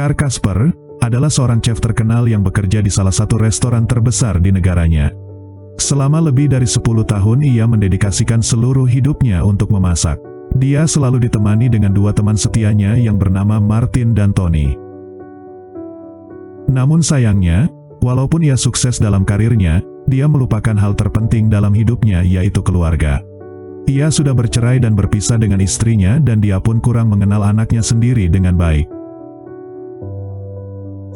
Kar Kasper adalah seorang chef terkenal yang bekerja di salah satu restoran terbesar di negaranya. Selama lebih dari 10 tahun ia mendedikasikan seluruh hidupnya untuk memasak. Dia selalu ditemani dengan dua teman setianya yang bernama Martin dan Tony. Namun sayangnya, walaupun ia sukses dalam karirnya, dia melupakan hal terpenting dalam hidupnya, yaitu keluarga. Ia sudah bercerai dan berpisah dengan istrinya dan dia pun kurang mengenal anaknya sendiri dengan baik.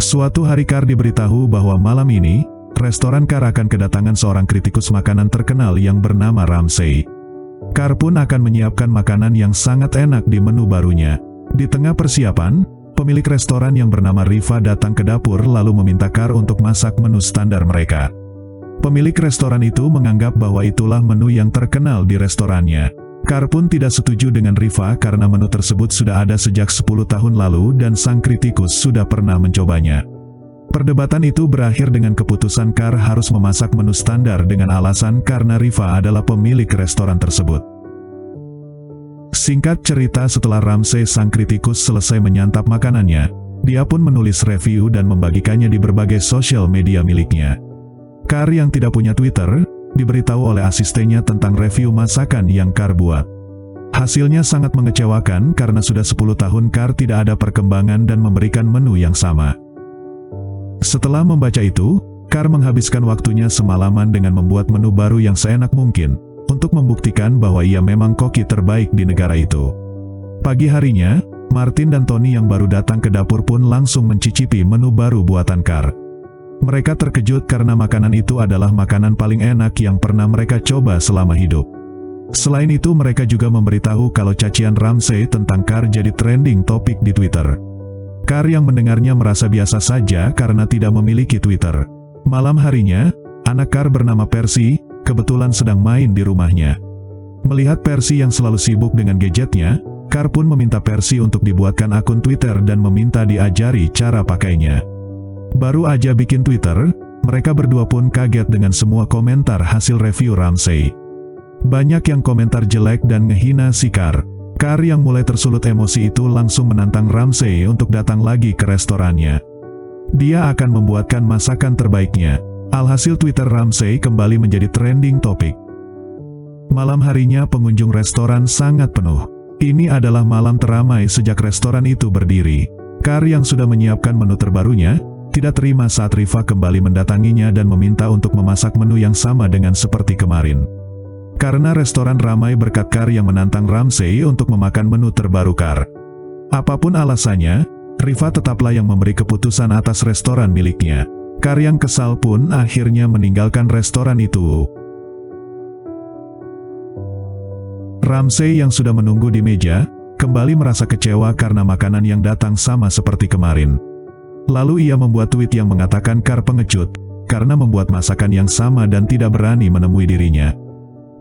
Suatu hari Kar diberitahu bahwa malam ini, restoran Kar akan kedatangan seorang kritikus makanan terkenal yang bernama Ramsay. Kar pun akan menyiapkan makanan yang sangat enak di menu barunya. Di tengah persiapan, pemilik restoran yang bernama Riva datang ke dapur lalu meminta Kar untuk masak menu standar mereka. Pemilik restoran itu menganggap bahwa itulah menu yang terkenal di restorannya. Kar pun tidak setuju dengan Riva karena menu tersebut sudah ada sejak 10 tahun lalu dan sang kritikus sudah pernah mencobanya. Perdebatan itu berakhir dengan keputusan Kar harus memasak menu standar dengan alasan karena Riva adalah pemilik restoran tersebut. Singkat cerita, setelah Ramsay sang kritikus selesai menyantap makanannya, dia pun menulis review dan membagikannya di berbagai sosial media miliknya. Kar yang tidak punya Twitter, diberitahu oleh asistennya tentang review masakan yang Kar buat. Hasilnya sangat mengecewakan karena sudah 10 tahun Kar tidak ada perkembangan dan memberikan menu yang sama. Setelah membaca itu, Kar menghabiskan waktunya semalaman dengan membuat menu baru yang seenak mungkin, untuk membuktikan bahwa ia memang koki terbaik di negara itu. Pagi harinya, Martin dan Tony yang baru datang ke dapur pun langsung mencicipi menu baru buatan Kar. Mereka terkejut karena makanan itu adalah makanan paling enak yang pernah mereka coba selama hidup. Selain itu mereka juga memberitahu kalau cacian Ramsay tentang Kar jadi trending topik di Twitter. Kar yang mendengarnya merasa biasa saja karena tidak memiliki Twitter. Malam harinya, anak Kar bernama Percy kebetulan sedang main di rumahnya. Melihat Percy yang selalu sibuk dengan gadgetnya, Kar pun meminta Percy untuk dibuatkan akun Twitter dan meminta diajari cara pakainya. Baru aja bikin Twitter, mereka berdua pun kaget dengan semua komentar hasil review Ramsay. Banyak yang komentar jelek dan ngehina si Kar. Kar yang mulai tersulut emosi itu langsung menantang Ramsay untuk datang lagi ke restorannya. Dia akan membuatkan masakan terbaiknya. Alhasil Twitter Ramsay kembali menjadi trending topik. Malam harinya pengunjung restoran sangat penuh. Ini adalah malam teramai sejak restoran itu berdiri. Kar yang sudah menyiapkan menu terbarunya, tidak terima saat Riva kembali mendatanginya dan meminta untuk memasak menu yang sama dengan seperti kemarin. Karena restoran ramai berkat Kar yang menantang Ramsay untuk memakan menu terbaru Kar. Apapun alasannya, Riva tetaplah yang memberi keputusan atas restoran miliknya. Kar yang kesal pun akhirnya meninggalkan restoran itu. Ramsay yang sudah menunggu di meja, kembali merasa kecewa karena makanan yang datang sama seperti kemarin. Lalu ia membuat tweet yang mengatakan Kar pengecut, karena membuat masakan yang sama dan tidak berani menemui dirinya.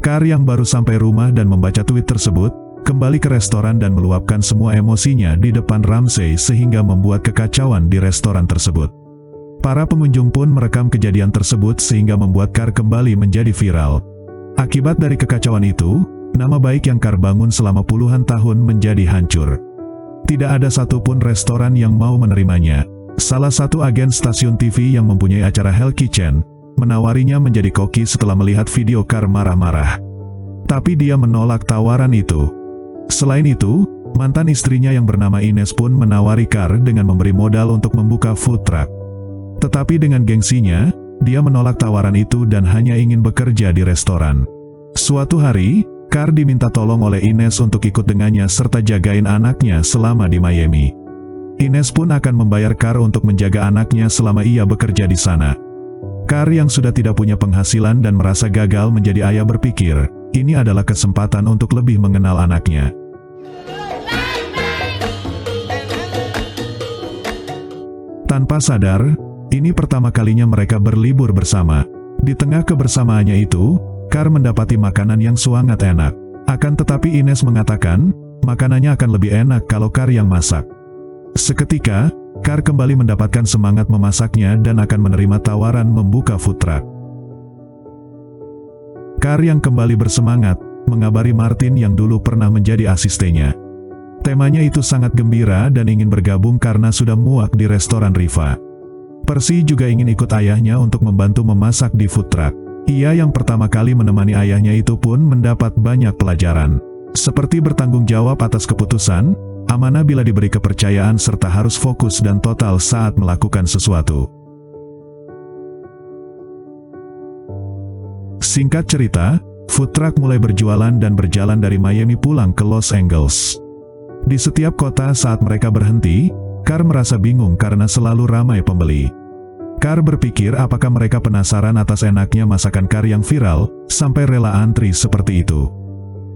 Kar yang baru sampai rumah dan membaca tweet tersebut, kembali ke restoran dan meluapkan semua emosinya di depan Ramsay sehingga membuat kekacauan di restoran tersebut. Para pengunjung pun merekam kejadian tersebut sehingga membuat Kar kembali menjadi viral. Akibat dari kekacauan itu, nama baik yang Kar bangun selama puluhan tahun menjadi hancur. Tidak ada satupun restoran yang mau menerimanya. Salah satu agen stasiun TV yang mempunyai acara Hell Kitchen, menawarinya menjadi koki setelah melihat video Kar marah-marah. Tapi dia menolak tawaran itu. Selain itu, mantan istrinya yang bernama Ines pun menawari Kar dengan memberi modal untuk membuka food truck. Tetapi dengan gengsinya, dia menolak tawaran itu dan hanya ingin bekerja di restoran. Suatu hari, Kar diminta tolong oleh Ines untuk ikut dengannya serta jagain anaknya selama di Miami. Ines pun akan membayar Kar untuk menjaga anaknya selama ia bekerja di sana. Kar yang sudah tidak punya penghasilan dan merasa gagal menjadi ayah berpikir, ini adalah kesempatan untuk lebih mengenal anaknya. Tanpa sadar, ini pertama kalinya mereka berlibur bersama. Di tengah kebersamaannya itu, Kar mendapati makanan yang sangat enak. Akan tetapi Ines mengatakan, makanannya akan lebih enak kalau Kar yang masak. Seketika, Kar kembali mendapatkan semangat memasaknya dan akan menerima tawaran membuka food truck. Kar yang kembali bersemangat, mengabari Martin yang dulu pernah menjadi asistennya. Temanya itu sangat gembira dan ingin bergabung karena sudah muak di restoran Riva. Percy juga ingin ikut ayahnya untuk membantu memasak di food truck. Ia yang pertama kali menemani ayahnya itu pun mendapat banyak pelajaran. Seperti bertanggung jawab atas keputusan, amanah bila diberi kepercayaan serta harus fokus dan total saat melakukan sesuatu. Singkat cerita, food truck mulai berjualan dan berjalan dari Miami pulang ke Los Angeles. Di setiap kota saat mereka berhenti, Carr merasa bingung karena selalu ramai pembeli. Carr berpikir apakah mereka penasaran atas enaknya masakan Carr yang viral, sampai rela antri seperti itu.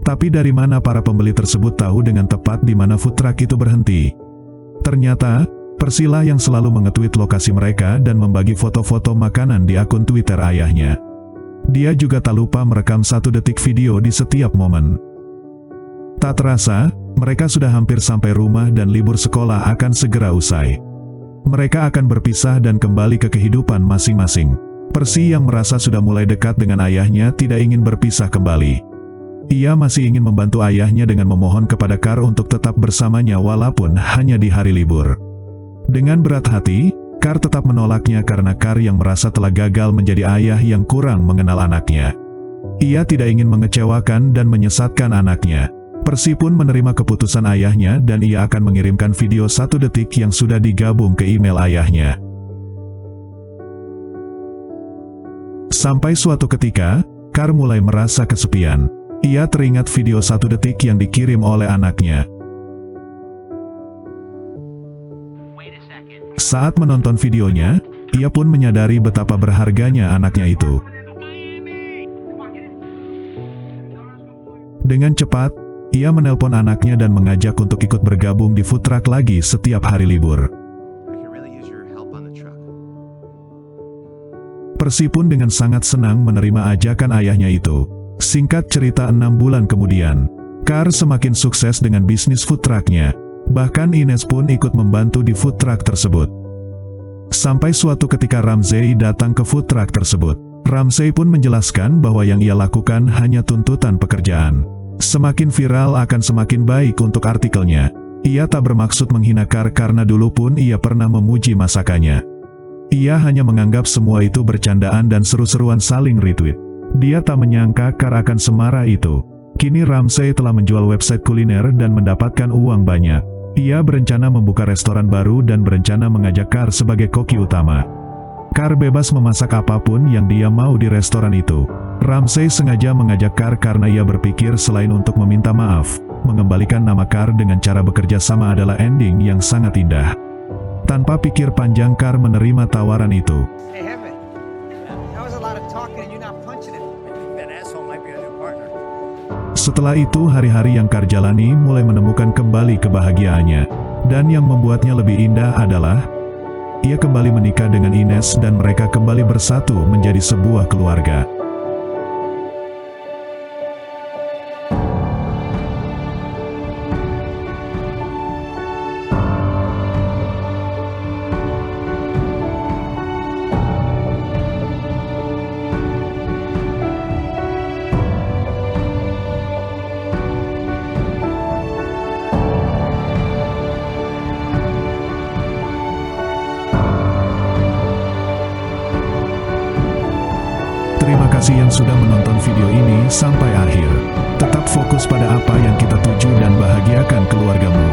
Tapi dari mana para pembeli tersebut tahu dengan tepat di mana food truck itu berhenti? Ternyata, Percy lah yang selalu menge-tweet lokasi mereka dan membagi foto-foto makanan di akun Twitter ayahnya. Dia juga tak lupa merekam 1 detik video di setiap momen. Tak terasa, mereka sudah hampir sampai rumah dan libur sekolah akan segera usai. Mereka akan berpisah dan kembali ke kehidupan masing-masing. Percy yang merasa sudah mulai dekat dengan ayahnya tidak ingin berpisah kembali. Ia masih ingin membantu ayahnya dengan memohon kepada Carr untuk tetap bersamanya walaupun hanya di hari libur. Dengan berat hati, Carr tetap menolaknya karena Carr yang merasa telah gagal menjadi ayah yang kurang mengenal anaknya. Ia tidak ingin mengecewakan dan menyesatkan anaknya. Percy pun menerima keputusan ayahnya dan ia akan mengirimkan video 1 detik yang sudah digabung ke email ayahnya. Sampai suatu ketika, Carr mulai merasa kesepian. Ia teringat video 1 detik yang dikirim oleh anaknya. Saat menonton videonya, ia pun menyadari betapa berharganya anaknya itu. Dengan cepat, ia menelpon anaknya dan mengajak untuk ikut bergabung di food truck lagi setiap hari libur. Percy pun dengan sangat senang menerima ajakan ayahnya itu. Singkat cerita 6 bulan kemudian, Carr semakin sukses dengan bisnis food truck-nya. Bahkan Ines pun ikut membantu di food truck tersebut. Sampai suatu ketika Ramsey datang ke food truck tersebut. Ramsey pun menjelaskan bahwa yang ia lakukan hanya tuntutan pekerjaan. Semakin viral akan semakin baik untuk artikelnya. Ia tak bermaksud menghina Carr karena dulu pun ia pernah memuji masakannya. Ia hanya menganggap semua itu bercandaan dan seru-seruan saling retweet. Dia tak menyangka Carr akan semarah itu. Kini Ramsey telah menjual website kuliner dan mendapatkan uang banyak. Ia berencana membuka restoran baru dan berencana mengajak Carr sebagai koki utama. Carr bebas memasak apapun yang dia mau di restoran itu. Ramsey sengaja mengajak Carr karena ia berpikir selain untuk meminta maaf, mengembalikan nama Carr dengan cara bekerja sama adalah ending yang sangat indah. Tanpa pikir panjang, Carr menerima tawaran itu. Setelah itu hari-hari yang Carr jalani mulai menemukan kembali kebahagiaannya. Dan yang membuatnya lebih indah adalah ia kembali menikah dengan Ines dan mereka kembali bersatu menjadi sebuah keluarga. Terima kasih yang sudah menonton video ini sampai akhir. Tetap fokus pada apa yang kita tuju dan bahagiakan keluargamu.